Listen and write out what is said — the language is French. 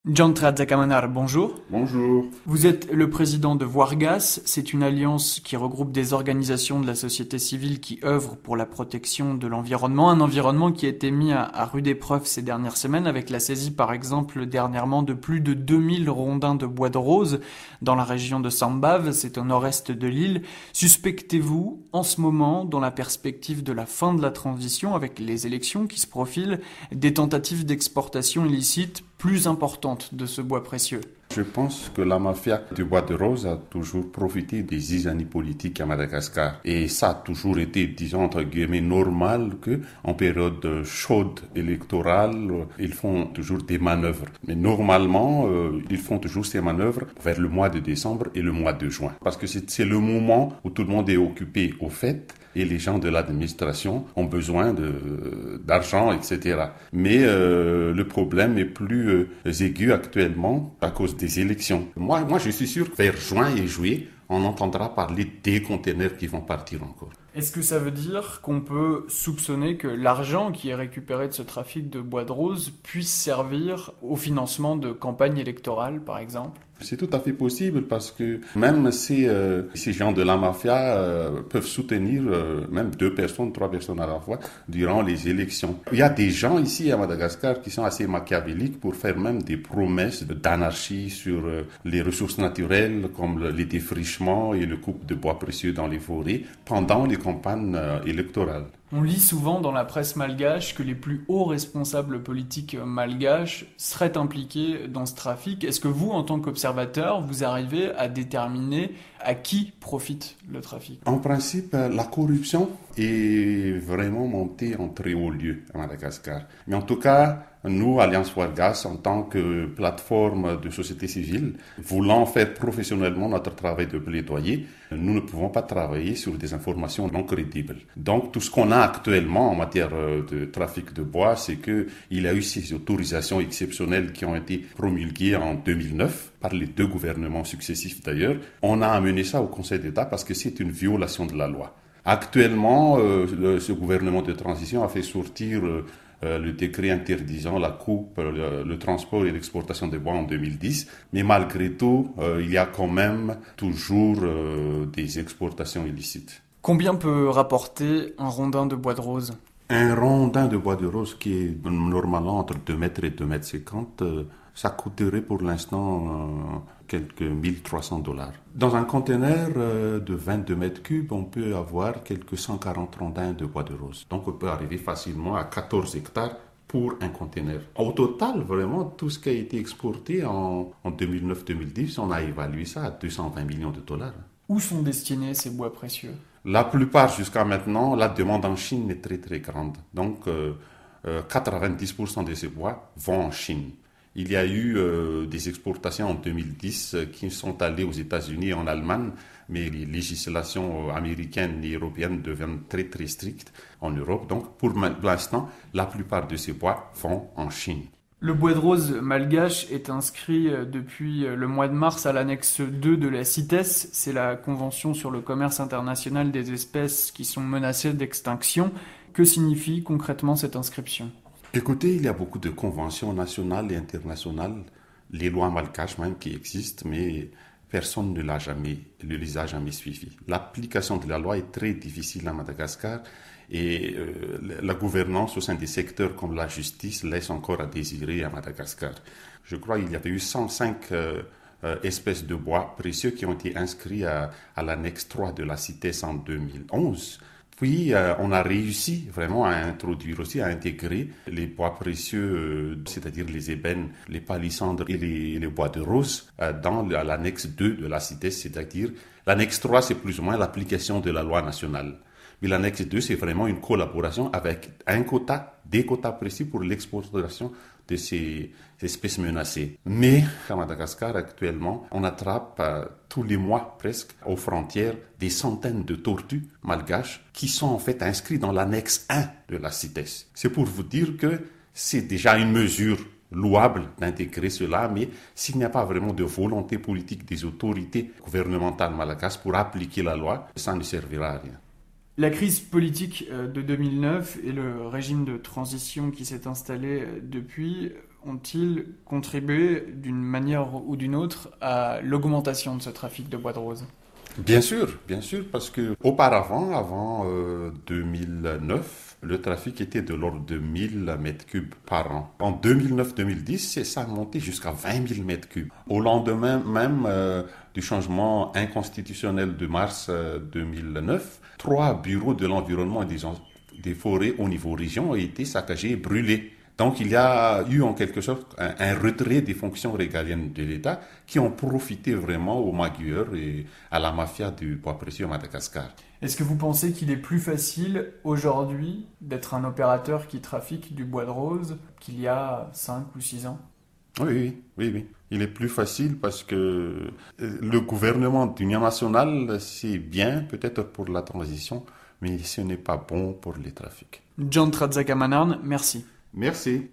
John Trazakamanar, bonjour. Bonjour. Vous êtes le président de Voirgas. C'est une alliance qui regroupe des organisations de la société civile qui œuvrent pour la protection de l'environnement. Un environnement qui a été mis à rude épreuve ces dernières semaines avec la saisie par exemple dernièrement de plus de 2000 rondins de bois de rose dans la région de Sambave, c'est au nord-est de l'île. Suspectez-vous en ce moment, dans la perspective de la fin de la transition avec les élections qui se profilent, des tentatives d'exportation illicite plus importantes de ce bois précieux? Je pense que la mafia du bois de rose a toujours profité des zizanies politiques à Madagascar. Et ça a toujours été, disons, entre guillemets, normal que, en période chaude électorale, ils font toujours des manœuvres. Mais normalement, ils font toujours ces manœuvres vers le mois de décembre et le mois de juin. Parce que c'est le moment où tout le monde est occupé aux fêtes et les gens de l'administration ont besoin d'argent, etc. Mais le problème est plus aigu actuellement à cause des élections. Moi, je suis sûr que vers juin et juillet, on entendra parler des containers qui vont partir encore. Est-ce que ça veut dire qu'on peut soupçonner que l'argent qui est récupéré de ce trafic de bois de rose puisse servir au financement de campagnes électorales, par exemple? C'est tout à fait possible parce que même ces gens de la mafia peuvent soutenir même 2 personnes, 3 personnes à la fois durant les élections. Il y a des gens ici à Madagascar qui sont assez machiavéliques pour faire même des promesses d'anarchie sur les ressources naturelles comme les défrichements et le coupe de bois précieux dans les forêts pendant les campagnes électorales. On lit souvent dans la presse malgache que les plus hauts responsables politiques malgaches seraient impliqués dans ce trafic. Est-ce que vous, en tant qu'observateur, vous arrivez à déterminer à qui profite le trafic? En principe, la corruption est vraiment montée en très haut lieu à Madagascar. Mais en tout cas, nous, Alliance Voirgas, en tant que plateforme de société civile, voulant faire professionnellement notre travail de plaidoyer, nous ne pouvons pas travailler sur des informations non crédibles. Donc, tout ce qu'on a actuellement en matière de trafic de bois, c'est qu'il y a eu ces autorisations exceptionnelles qui ont été promulguées en 2009 par les 2 gouvernements successifs d'ailleurs. On a amené ça au Conseil d'État parce que c'est une violation de la loi. Actuellement, ce gouvernement de transition a fait sortir le décret interdisant la coupe, le transport et l'exportation de bois en 2010. Mais malgré tout, il y a quand même toujours des exportations illicites. Combien peut rapporter un rondin de bois de rose? Un rondin de bois de rose qui est normalement entre 2 mètres et 2 mètres 50, ça coûterait pour l'instant quelques $1,300. Dans un conteneur de 22 mètres cubes, on peut avoir quelques 140 rondins de bois de rose. Donc on peut arriver facilement à 14 hectares pour un conteneur. Au total, vraiment, tout ce qui a été exporté en 2009-2010, on a évalué ça à $220 millions. Où sont destinés ces bois précieux? La plupart, jusqu'à maintenant, la demande en Chine est très très grande. Donc, 90% de ces bois vont en Chine. Il y a eu des exportations en 2010 qui sont allées aux États-Unis et en Allemagne, mais les législations américaines et européennes deviennent très très strictes en Europe. Donc, pour l'instant, la plupart de ces bois vont en Chine. Le bois de rose malgache est inscrit depuis le mois de mars à l'annexe 2 de la CITES, c'est la Convention sur le commerce international des espèces qui sont menacées d'extinction. Que signifie concrètement cette inscription? Écoutez, il y a beaucoup de conventions nationales et internationales, les lois malgaches même qui existent, mais personne ne les a jamais suivies. L'application de la loi est très difficile à Madagascar et la gouvernance au sein des secteurs comme la justice laisse encore à désirer à Madagascar. Je crois qu'il y avait eu 105 espèces de bois précieux qui ont été inscrits à l'annexe 3 de la CITES en 2011. Puis, on a réussi vraiment à introduire aussi, à intégrer les bois précieux, c'est-à-dire les ébènes, les palissandres et les bois de rose dans l'annexe 2 de la CITES, c'est-à-dire l'annexe 3, c'est plus ou moins l'application de la loi nationale. Mais l'annexe 2, c'est vraiment une collaboration avec des quotas précis pour l'exportation de ces espèces menacées. Mais à Madagascar, actuellement, on attrape tous les mois presque aux frontières des centaines de tortues malgaches qui sont en fait inscrits dans l'annexe 1 de la CITES. C'est pour vous dire que c'est déjà une mesure louable d'intégrer cela, mais s'il n'y a pas vraiment de volonté politique des autorités gouvernementales malgaches pour appliquer la loi, ça ne servira à rien. La crise politique de 2009 et le régime de transition qui s'est installé depuis ont-ils contribué d'une manière ou d'une autre à l'augmentation de ce trafic de bois de rose? Bien sûr, parce que auparavant, avant 2009, le trafic était de l'ordre de 1000 mètres cubes par an. En 2009-2010, ça a monté jusqu'à 20 000 mètres cubes. Au lendemain même du changement inconstitutionnel de mars 2009, 3 bureaux de l'environnement et des forêts au niveau région ont été saccagés et brûlés. Donc il y a eu en quelque sorte un retrait des fonctions régaliennes de l'État qui ont profité vraiment aux magueurs et à la mafia du bois précieux à Madagascar. Est-ce que vous pensez qu'il est plus facile aujourd'hui d'être un opérateur qui trafique du bois de rose qu'il y a 5 ou 6 ans? Oui. Il est plus facile parce que le gouvernement d'union nationale, c'est bien peut-être pour la transition, mais ce n'est pas bon pour les trafics. John Trazakamanarn, merci. Merci.